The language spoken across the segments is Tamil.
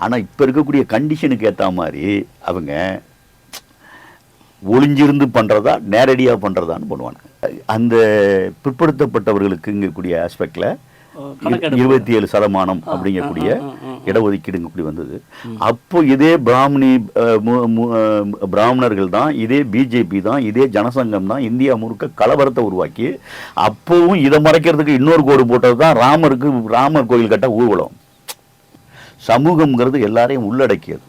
ஆனால் இப்போ இருக்கக்கூடிய கண்டிஷனுக்கு ஏற்ற மாதிரி அவங்க ஒளிஞ்சிருந்து பண்ணுறதா நேரடியாக பண்ணுறதான்னு பண்ணுவாங்க. அந்த பிற்படுத்தப்பட்டவர்களுக்கு இங்கக்கூடிய ஆஸ்பெக்டில் 27% அப்படிங்கக்கூடிய இடஒதுக்கீடுங்கக்கூடிய வந்தது. அப்போ இதே பிராமணர்கள் தான், இதே பிஜேபி தான், இதே ஜனசங்கம் தான் இந்தியா முழுக்க கலவரத்தை உருவாக்கி அப்போவும் இதை மறைக்கிறதுக்கு இன்னொரு கோடு போட்டது தான் ராமர் கோயில் கட்ட ஊர்வலம். சமூகம்ங்கிறது எல்லாரையும் உள்ளடக்கியது.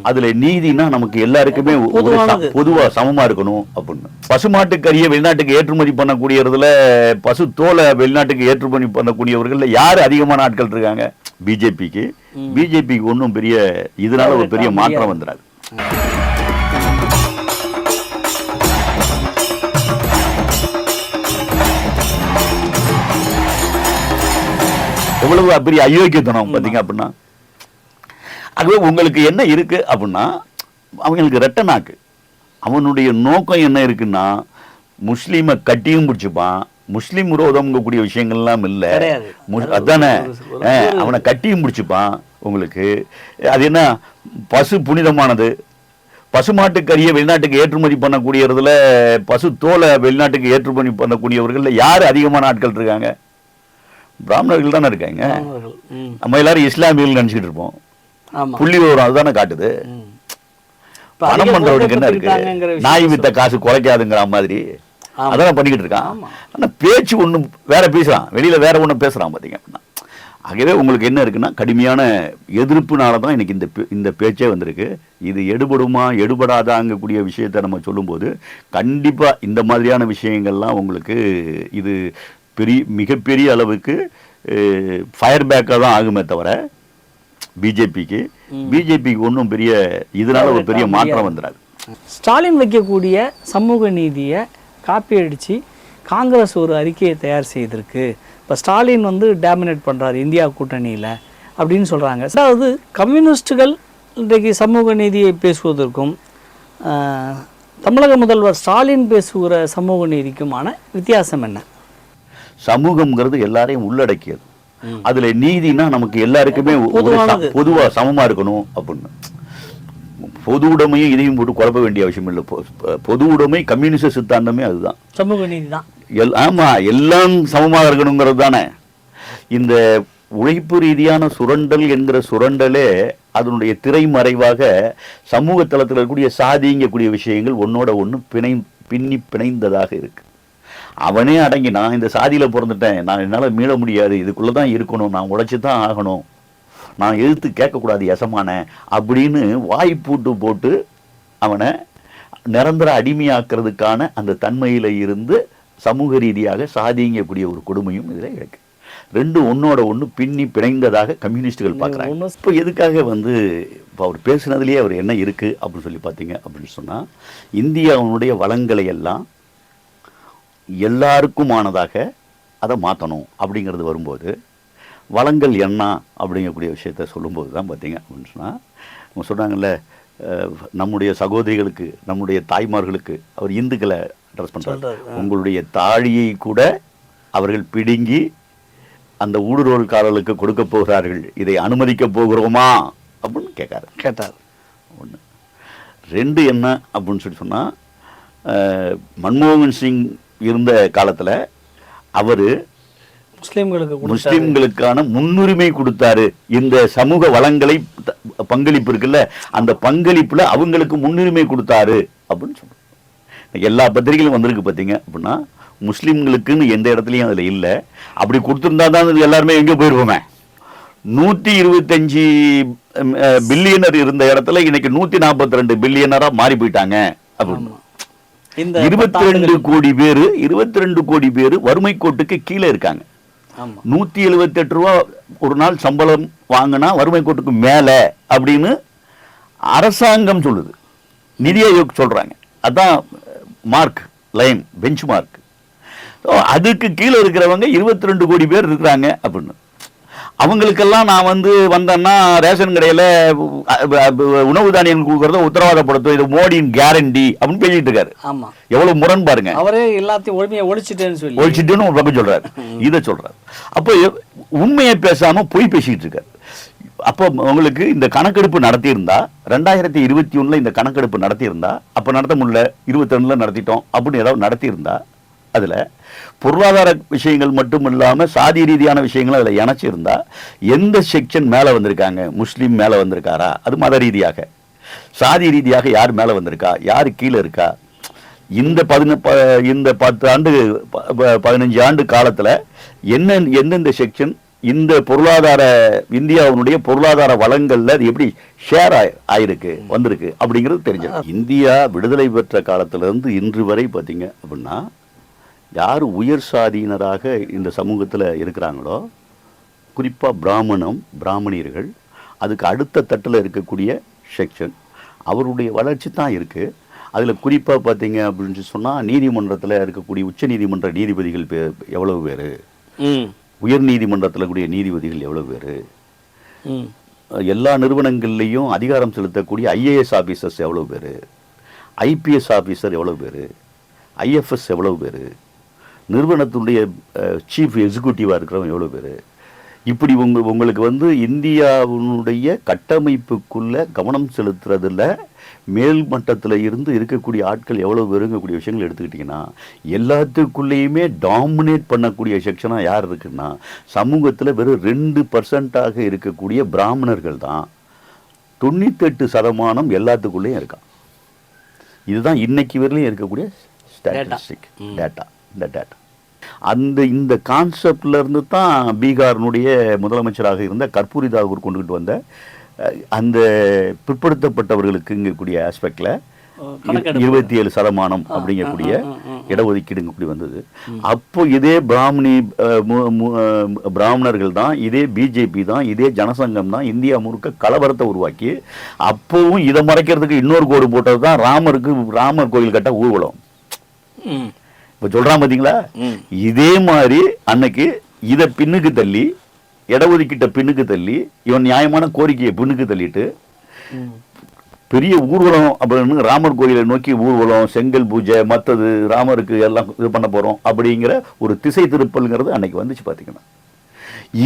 அதுல நீதினா நமக்கு எல்லாருக்குமே பொதுவா சமமா இருக்கணும் அப்படின்னு. பசுமாட்டு கறியை வெளிநாட்டுக்கு ஏற்றுமதி பண்ணக்கூடியதுல பசு தோலை வெளிநாட்டுக்கு ஏற்றுமதி பண்ணக்கூடியவர்கள் யாரு அதிகமான ஆட்கள் இருக்காங்க? பிஜேபிக்கு ஒன்றும் பெரிய இதனால ஒரு பெரிய மாற்றம் வந்துடாது. எவ்வளவு பெரிய அயோக்கியத்தனம் பார்த்தீங்க அப்படின்னா. ஆகவே உங்களுக்கு என்ன இருக்கு அப்படின்னா, அவங்களுக்கு ரெட்ட நாக்கு. அவனுடைய நோக்கம் என்ன இருக்குன்னா, முஸ்லீமை கட்டியும் பிடிச்சிப்பான். முஸ்லீம் விரோதம்ங்கக்கூடிய விஷயங்கள்லாம் இல்லை, அதானே. அவனை கட்டியும் பிடிச்சிப்பான். உங்களுக்கு அது என்ன, பசு புனிதமானது. பசுமாட்டு கறியை வெளிநாட்டுக்கு ஏற்றுமதி பண்ணக்கூடியதுல பசு தோலை வெளிநாட்டுக்கு ஏற்றுமதி பண்ணக்கூடியவர்கள் யாரு அதிகமான ஆட்கள் இருக்காங்க? பிராமணர்கள் தானே இருக்காங்க. நம்ம எல்லாரும் இஸ்லாமியர்கள் நினைச்சிட்டு இருப்போம். புள்ளி விவரம் அதுதானே காட்டுது. பணம் பண்றவனுக்கு என்ன இருக்கு? நாய் வித்த காசு குறைக்காதுங்கிற மாதிரி அதான் பண்ணிக்கிட்டு இருக்கான். ஆனா பேச்சு ஒண்ணு வேற பேசுறான், வெளியில வேற ஒண்ணு பேசுறான் பாத்தீங்க அப்படின்னா. ஆகவே உங்களுக்கு என்ன இருக்குன்னா, கடுமையான எதிர்ப்புனாலதான் இன்னைக்கு இந்த பேச்சே வந்திருக்கு. இது எடுபடுமா எடுபடாதாங்கக்கூடிய விஷயத்த நம்ம சொல்லும்போது கண்டிப்பா இந்த மாதிரியான விஷயங்கள்லாம் உங்களுக்கு இது மிகப்பெரிய அளவுக்கு ஃபயர் பேக்காக தான் ஆகுமே தவிர பிஜேபிக்கு ஒன்றும் பெரிய இதனால ஒரு பெரிய மாற்றம் வந்துடாது. ஸ்டாலின் வைக்கக்கூடிய சமூக நீதியை காப்பி அடித்து காங்கிரஸ் ஒரு அறிக்கையை தயார் செய்திருக்கு. இப்போ ஸ்டாலின் டாமினேட் பண்ணுறாரு இந்தியா கூட்டணியில் அப்படின்னு சொல்கிறாங்க. அதாவது கம்யூனிஸ்டுகள் இன்றைக்கு சமூக நீதியை பேசுவதற்கும் தமிழக முதல்வர் ஸ்டாலின் பேசுகிற சமூக நீதிக்குமான வித்தியாசம் என்ன? சமூகம்ங்கிறது எல்லாரையும் உள்ளடக்கியது. அதுல நீதினா நமக்கு எல்லாருக்குமே பொதுவா சமமா இருக்கணும் அப்படின்னு. பொது உடைமையும் இதையும் போட்டு குழப்ப வேண்டிய அவசியம் இல்லை. பொது உடைமை கம்யூனிஸ்ட் சித்தாந்தமே அதுதான், சமூக நீதி தான். ஆமா, எல்லாம் சமமாக இருக்கணுங்கிறது தானே. இந்த உழைப்பு ரீதியான சுரண்டல் என்கிற சுரண்டலே அதனுடைய திரைமறைவாக சமூக தளத்தில் இருக்கக்கூடிய சாதிங்கக்கூடிய விஷயங்கள் ஒன்னோட ஒன்று பிணைந்ததாக இருக்கு. அவனே அடங்கி நான் இந்த சாதியில பிறந்துட்டேன், நான் என்னால் மீள முடியாது, இதுக்குள்ளதான் இருக்கணும், நான் உழைச்சி தான் ஆகணும், நான் எதிர்த்து கேட்கக்கூடாது எசமான அப்படின்னு வாய்ப்பூட்டு போட்டு அவனை நிரந்தர அடிமையாக்குறதுக்கான அந்த தன்மையில இருந்து சமூக ரீதியாக சாதிங்கக்கூடிய ஒரு கொடுமையும் இதில் இருக்கு. ரெண்டும் ஒன்னோட ஒன்று பிணைந்ததாக கம்யூனிஸ்டுகள் பார்க்குறாங்க. இப்போ எதுக்காக இப்போ அவர் பேசுனதுலேயே அவர் என்ன இருக்கு அப்படின்னு சொல்லி பார்த்தீங்க அப்படின்னு சொன்னால், இந்தியாவுடைய வளங்களை எல்லாம் எல்லாருக்குமானதாக அதை மாற்றணும் அப்படிங்கிறது வரும்போது, வளங்கள் என்ன அப்படிங்கக்கூடிய விஷயத்த சொல்லும்போது தான் பார்த்தீங்க அப்படின்னு சொன்னால், அவங்க சொன்னாங்கல்ல, நம்முடைய சகோதரிகளுக்கு நம்முடைய தாய்மார்களுக்கு அவர் இந்துக்களை அட்ரஸ் பண்ணுறாரு. உங்களுடைய தாழியை கூட அவர்கள் பிடுங்கி அந்த ஊடுருவல்காரர்களுக்கு கொடுக்க போகிறார்கள், இதை அனுமதிக்க போகிறோமா அப்படின்னு கேட்டார். ஒன்று. ரெண்டு என்ன அப்படின்னு சொல்லி சொன்னால், மன்மோகன் சிங் இருந்த காலத்தில் அவர் முஸ்லிம்களுக்கான முன்னுரிமை கொடுத்தாரு. இந்த சமூக வளங்களை பங்களிப்பு இருக்குல்ல, அந்த பங்களிப்புல அவங்களுக்கு முன்னுரிமை கொடுத்தாரு அப்படின்னு சொல்றாங்க. எல்லா பத்திரிகைகளும் வந்திருக்கு பார்த்தீங்க அப்படின்னா, முஸ்லிம்களுக்குன்னு எந்த இடத்துலையும் அதில் இல்லை. அப்படி கொடுத்துருந்தா தான் எல்லாருமே எங்கே போயிருப்போமே. 125 பில்லியனர் இருந்த இடத்துல இன்னைக்கு 142 பில்லியனரா மாறி போயிட்டாங்க அப்படின்னு. 22 கோடி பேரு வறுமை கோட்டுக்கு கீழே இருக்காங்க. 178 ரூபா ஒரு நாள் சம்பளம் வாங்கினா வறுமை கோட்டுக்கு மேல அப்படின்னு அரசாங்கம் சொல்லுது, நிதி ஆயோக் சொல்றாங்க. அதான் மார்க் லைன், பெஞ்ச் மார்க். அதுக்கு கீழே இருக்கிறவங்க 22 கோடி பேர் இருக்கிறாங்க அப்படின்னு. அவங்களுக்கெல்லாம் நான் வந்தேன்னா ரேஷன் கடையில் உணவு தானியம் கொடுக்கறத உத்தரவாதப்படுத்தும், இது மோடியின் கேரண்டி அப்படின்னு பேசிட்டு இருக்காரு. எவ்வளவு முரண் பாருங்க. அவரே எல்லாத்தையும் ஒழிச்சிட்டுன்னு ஒரு பக்கம் சொல்றாரு, இதை சொல்றாரு. அப்போ உண்மையை பேசாம பொய் பேசிட்டு இருக்காரு. அப்போ உங்களுக்கு இந்த கணக்கெடுப்பு நடத்தியிருந்தா 2021 இந்த கணக்கெடுப்பு நடத்தியிருந்தா, அப்போ நடத்த முடியல 22 நடத்திட்டோம் அப்படின்னு ஏதாவது நடத்தியிருந்தா, அதில் பொருளாதார விஷயங்கள் மட்டும் இல்லாமல் சாதி ரீதியான விஷயங்கள் அதில் இணைச்சிருந்தா எந்த செக்ஷன் மேலே வந்திருக்காங்க? முஸ்லீம் மேலே வந்திருக்காரா? அது மத ரீதியாக. சாதி ரீதியாக யார் மேலே வந்திருக்கா, யார் கீழே இருக்கா? இந்த 10 ஆண்டு 15 ஆண்டு காலத்தில் எந்தெந்த செக்ஷன் இந்த பொருளாதார இந்தியாவுடைய பொருளாதார வளங்கள்ல அது எப்படி ஷேர் ஆயிருக்கு வந்திருக்கு அப்படிங்கிறது தெரிஞ்சது. இந்தியா விடுதலை பெற்ற காலத்திலிருந்து இன்று வரை பார்த்தீங்க அப்படின்னா யார் உயர் சாதியினராக இந்த சமூகத்தில் இருக்கிறாங்களோ, குறிப்பாக பிராமணியர்கள், அதுக்கு அடுத்த தட்டில் இருக்கக்கூடிய செக்ஷன், அவருடைய வளர்ச்சி தான் இருக்குது. அதில் குறிப்பாக பார்த்தீங்க அப்படின்னு சொன்னால் நீதிமன்றத்தில் இருக்கக்கூடிய உச்ச நீதிமன்ற நீதிபதிகள் எவ்வளவு பேர், உயர் நீதிமன்றத்தில் கூடிய நீதிபதிகள் எவ்வளோ பேர், எல்லா நிறுவனங்கள்லேயும் அதிகாரம் செலுத்தக்கூடிய ஐஏஎஸ் ஆஃபீஸர்ஸ் எவ்வளோ பேர், ஐபிஎஸ் ஆஃபீஸர் எவ்வளோ பேர், ஐஎஃப்எஸ் எவ்வளோ பேர், நிறுவனத்துடைய சீஃப் எக்ஸிக்யூட்டிவாக இருக்கிறவங்க எவ்வளோ பேர், இப்படி உங்களுக்கு இந்தியாவுடைய கட்டமைப்புக்குள்ளே கவனம் செலுத்துறதில் மேல் மட்டத்தில் இருந்து இருக்கக்கூடிய ஆட்கள் எவ்வளோ பேருங்கக்கூடிய விஷயங்கள் எடுத்துக்கிட்டிங்கன்னா எல்லாத்துக்குள்ளேயுமே டாமினேட் பண்ணக்கூடிய செக்ஷனாக யார் இருக்குன்னா சமூகத்தில் வெறும் 2% இருக்கக்கூடிய பிராமணர்கள் தான் 98% எல்லாத்துக்குள்ளேயும் இருக்கான். இதுதான் இன்னைக்கு வரையிலும் இருக்கக்கூடிய ஸ்டாட்டிஸ்டிக் டேட்டா. இந்த டேட்டா இந்த கான்செப்ட்ல இருந்து தான் பீகாரினுடைய முதலமைச்சராக இருந்த கற்பூரி தாகூர் கொண்டுகிட்டு வந்த அந்த பிற்படுத்தப்பட்டவர்களுக்கு இருக்கக்கூடிய ஆஸ்பெக்டில் 27% அப்படிங்கக்கூடிய இடஒதுக்கீடு இப்படி வந்தது. அப்போ இதே பிராமணர்கள் தான், இதே பிஜேபி தான், இதே ஜனசங்கம் தான் இந்தியா முழுக்க கலவரத்தை உருவாக்கி அப்போவும் இதை மறைக்கிறதுக்கு இன்னொரு கோடு போட்டது தான் ராமர் கோயில் கட்ட ஊர்வலம். இப்போ சொல்றான் பார்த்தீங்களா? இதே மாதிரி அன்னைக்கு இதை பின்னுக்கு தள்ளி, இடஒதுக்கீட்டை பின்னுக்கு தள்ளி, இவன் நியாயமான கோரிக்கையை பின்னுக்கு தள்ளிட்டு பெரிய ஊர்வலம் அப்படின்னு ராமர் கோயிலை நோக்கி ஊர்வலம், செங்கல் பூஜை, மற்றது ராமருக்கு எல்லாம் இது பண்ண போறோம் அப்படிங்கிற ஒரு திசை திருப்பல்ங்கிறது அன்னைக்கு வந்துச்சு. பார்த்தீங்கன்னா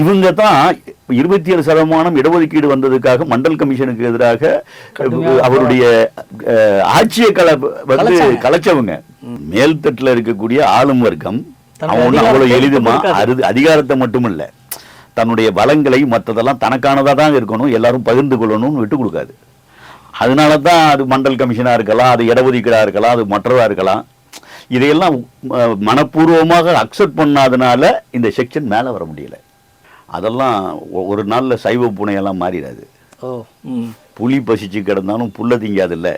இவங்க தான் 27% இடஒதுக்கீடு வந்ததுக்காக மண்டல் கமிஷனுக்கு எதிராக அவருடைய ஆட்சியை கலைச்சவங்க. மேல்தட்டில் இருக்கக்கூடிய ஆளும் வர்க்கம் அவன் அவ்வளவு எளிதுமா அதிகாரத்தை மட்டும் இல்ல, தன்னுடைய பலங்களை மற்றதெல்லாம் தனக்கானதாக தான் இருக்கணும், எல்லாரும் பகிர்ந்து கொள்ளணும்னு விட்டு கொடுக்காது. அதனால தான் அது மண்டல் கமிஷனாக இருக்கலாம், அது இடஒதுக்கீடாக இருக்கலாம், அது மற்றதாக இருக்கலாம். இதையெல்லாம் மனப்பூர்வமாக அக்செப்ட் பண்ணாதனால இந்த செக்ஷன் மேலே வர முடியல. அதெல்லாம் ஒரு நாளில் சைவ பூனையெல்லாம் மாறிடாது. புலி பசிச்சு கிடந்தாலும் புல்லை திங்காதில்ல,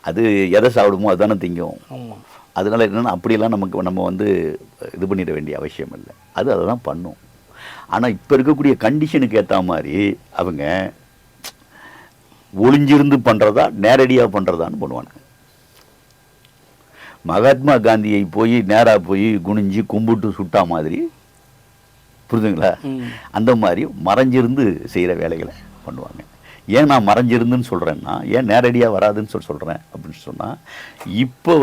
அது எதை சாப்பிடுமோ அதுதானே திங்கும். அதனால என்னென்னா அப்படியெல்லாம் நம்ம இது பண்ணிட வேண்டிய அவசியம் இல்லை. அதை தான் பண்ணும். ஆனால் இப்போ இருக்கக்கூடிய கண்டிஷனுக்கு ஏற்ற மாதிரி அவங்க ஒளிஞ்சிருந்து பண்ணுறதா நேரடியாக பண்ணுறதான்னு பண்ணுவாங்க. மகாத்மா காந்தியை போய் நேராக போய் குனிஞ்சு கும்பிட்டு சுட்டா மாதிரி, புரிதுங்களா? அந்த மாதிரி மறைஞ்சிருந்து செய்கிற வேலைகளை பண்ணுவாங்க. ஏன் நான் மறைஞ்சிருந்துன்னு சொல்கிறேன்னா, ஏன் நேரடியாக வராதுன்னு சொல்கிறேன் அப்படின்னு சொன்னால், இப்போ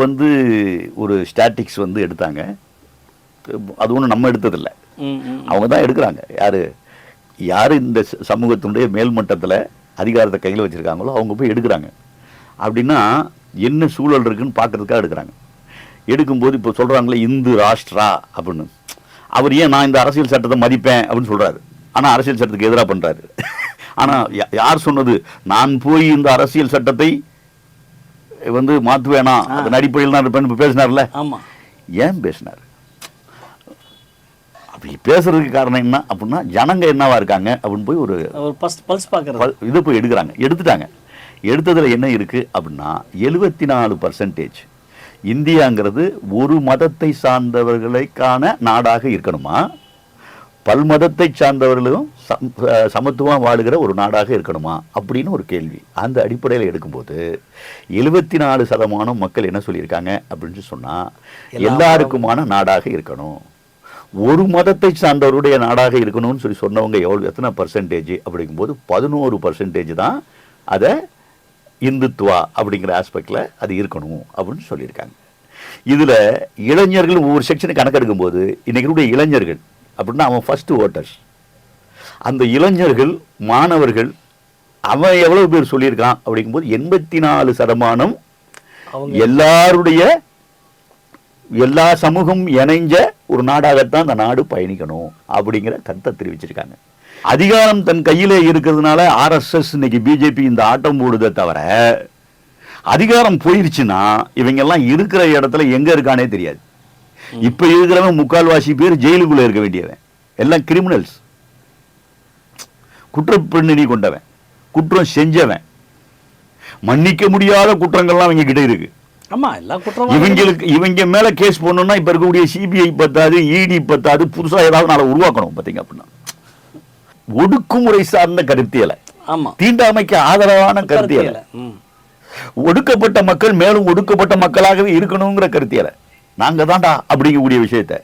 ஒரு ஸ்டாட்டிக்ஸ் எடுத்தாங்க. அது ஒன்றும் நம்ம எடுத்ததில்லை, அவங்க தான் எடுக்கிறாங்க. யார் இந்த சமூகத்தினுடைய மேல்மட்டத்தில் அதிகாரத்தை கையில் வச்சுருக்காங்களோ அவங்க போய் எடுக்கிறாங்க. அப்படின்னா என்ன சூழல் இருக்குன்னு பார்க்குறதுக்காக எடுக்கிறாங்க. எடுக்கும்போது இப்போ சொல்கிறாங்களே இந்து ராஷ்டிரா அப்படின்னு, அவர் ஏன் நான் இந்த அரசியல் சட்டத்தை மதிப்பேன் அப்படின்னு சொல்கிறாரு, ஆனால் அரசியல் சட்டத்துக்கு எதிராக பண்ணுறாரு. ஆனால் யார் சொன்னது நான் போய் இந்த அரசியல் சட்டத்தை மாற்றுவேனா, அதன் அடிப்படையில் தான் இருப்பேன் இப்போ பேசினார்ல? ஆமாம். ஏன் பேசினார்? அப்படி பேசுறதுக்கு காரணம் என்ன அப்படின்னா, ஜனங்க என்னவா இருக்காங்க அப்படின்னு போய் ஒரு பல்ஸ் பார்க்குறது இதை போய் எடுக்கிறாங்க. எடுத்ததில் என்ன இருக்குது அப்படின்னா 74% இந்தியாங்கிறது ஒரு மதத்தை சார்ந்தவர்களுக்கான நாடாக இருக்கணுமா, பல்மதத்தை சார்ந்தவர்களும் சமத்துவம் வாழுகிற ஒரு நாடாக இருக்கணுமா அப்படின்னு ஒரு கேள்வி. அந்த அடிப்படையில் எடுக்கும்போது 74% மக்கள் என்ன சொல்லியிருக்காங்க அப்படின்னு சொன்னால் எல்லாருக்குமான நாடாக இருக்கணும், ஒரு மதத்தை சார்ந்தவருடைய நாடாக இருக்கணும்னு சொன்னவங்க எத்தனை பர்சன்டேஜ் அப்படிங்கும்போது 11% தான் அதை இந்துத்துவா அப்படிங்கிற ஆஸ்பெக்டில் அது இருக்கணும் அப்படின்னு சொல்லியிருக்காங்க. இதில் இளைஞர்கள் ஒவ்வொரு செக்ஷனுக்கு கணக்கெடுக்கும் போது இன்றைக்கி இளைஞர்கள் அப்படின்னா அவன் ஃபஸ்ட்டு ஓட்டர்ஸ், அந்த இளைஞர்கள் மாணவர்கள் அவன் எவ்வளவு பேர் சொல்லியிருக்கான் அப்படிங்கும்போது 84% எல்லாருடைய எல்லா சமூகம் இணைஞ்ச ஒரு நாடாகத்தான் அந்த நாடு பயணிக்கணும் அப்படிங்கிற கருத்தை தெரிவிச்சிருக்காங்க. அதிகாரம் தன் கையிலே இருக்கிறதுனால RSS இன்னைக்கு பிஜேபி இந்த ஆட்டம் போடுதே தவிர அதிகாரம் போயிருச்சுன்னா இவங்க எல்லாம் இருக்கிற இடத்துல எங்க இருக்கானே தெரியாது. இப்ப இருக்கிறவன் முக்கால்வாசி பேர் ஜெயிலுக்குள்ள இருக்க வேண்டியவன், எல்லாம் கிரிமினல்ஸ், குற்றப்பின்னணி கொண்டவன், குற்றம் செஞ்சவன், மன்னிக்க முடியாத குற்றங்கள்லாம் அவங்க கிட்ட இருக்கு. ஆமா, எல்லா குற்றம் இவங்க மேல கேஸ் போடணும்னா இப்ப இருக்கக்கூடிய சிபிஐ பத்தாது, இடி பத்தாது, புதுசா ஏதாவது நாளை உருவாக்கணும். பாத்தீங்க அப்படின்னா ஒடுக்குமுறை சார்ந்த கருத்தியலை, தீண்டாமைக்கு ஆதரவான கருத்தியலை, ஒடுக்கப்பட்ட மக்கள் மேலும் ஒடுக்கப்பட்ட மக்களாகவே இருக்கணுங்கிற கருத்தியலை, நாங்க தான்டா அப்படிங்கக்கூடிய விஷயத்த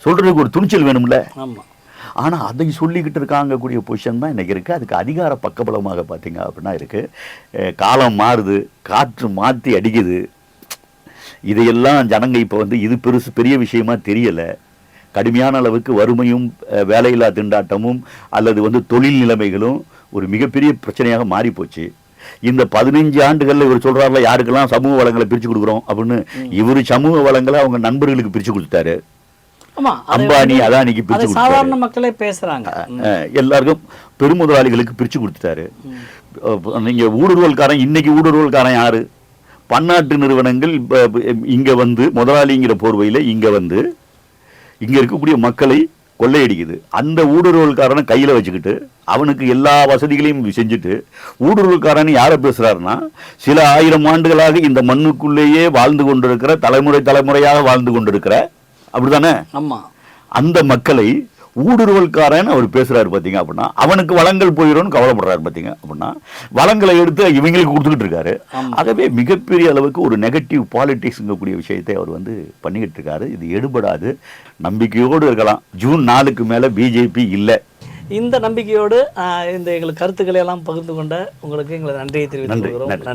சொல்றதுக்கு ஒரு துணிச்சல் வேணும்ல. ஆனா அதை சொல்லிக்கிட்டு இருக்காங்க கூடிய பொசிஷன் தான் இன்னைக்கு இருக்கு. அதுக்கு அதிகார பக்கபலமாக பார்த்தீங்க அப்படின்னா இருக்கு. காலம் மாறுது, காற்று மாற்றி அடிக்குது. இதையெல்லாம் ஜனங்க இப்போ வந்து இது பெரிய விஷயமா தெரியலை. கடுமையான அளவுக்கு வறுமையும் வேலையில்லா திண்டாட்டமும் அல்லது வந்து தொழில் நிலைமைகளும் ஒரு மிகப்பெரிய பிரச்சனையாக மாறி போச்சு. இந்த 15 ஆண்டுகளில் இவர் சொல்றாருல யாருக்கெல்லாம் சமூக வளங்களை பிரித்து கொடுக்குறோம் அப்படின்னு, இவர் சமூக வளங்களை அவங்க நண்பர்களுக்கு பிரித்து கொடுத்தாரு. அம்பானி அதானிக்கு பிரிச்சு சாதாரண மக்களே பேசுறாங்க, எல்லாருக்கும் பெருமுதலாளிகளுக்கு பிரிச்சு கொடுத்துட்டாரு. நீங்க ஊடுருவல்காரன், இன்னைக்கு ஊடுருவல்காரன் யாரு? பன்னாட்டு நிறுவனங்கள் இங்க வந்து முதலாளிங்கிற போர்வையில இங்க வந்து இங்க இருக்கக்கூடிய மக்களை கொள்ளையடிக்குது. அந்த ஊடுருவல்காரனை கையில வச்சுக்கிட்டு அவனுக்கு எல்லா வசதிகளையும் செஞ்சுட்டு ஊடுருவல்காரன் யாரை பேசுறாருன்னா, சில 1000 ஆண்டுகளாக இந்த மண்ணுக்குள்ளேயே வாழ்ந்து கொண்டிருக்கிற தலைமுறையாக வாழ்ந்து கொண்டிருக்கிற, அப்படித்தானே, அந்த மக்களை ஊடுருவல்காரன் அவர் பேசுறாரு. பாத்தீங்க அப்படின்னா அவனுக்கு வளங்கள் போயிடும்னு கவலைப்படுறாரு. பாத்தீங்க அப்படின்னா வளங்களை எடுத்து இவங்களுக்கு கொடுத்துக்கிட்டு இருக்காரு. ஆகவே மிகப்பெரிய அளவுக்கு ஒரு நெகட்டிவ் பாலிடிக்ஸ்ங்கக்கூடிய விஷயத்தை அவர் வந்து பண்ணிக்கிட்டு இருக்காரு. இது எடுபடாது. நம்பிக்கையோடு இருக்கலாம். ஜூன் 4க்கு மேல பிஜேபி இல்லை. இந்த நம்பிக்கையோடு இந்த எங்களுக்கு கருத்துக்களை எல்லாம் பகிர்ந்து கொண்ட உங்களுக்கு எங்களை நன்றியை தெரிவித்துக் கொள்கிறோம். நன்றி.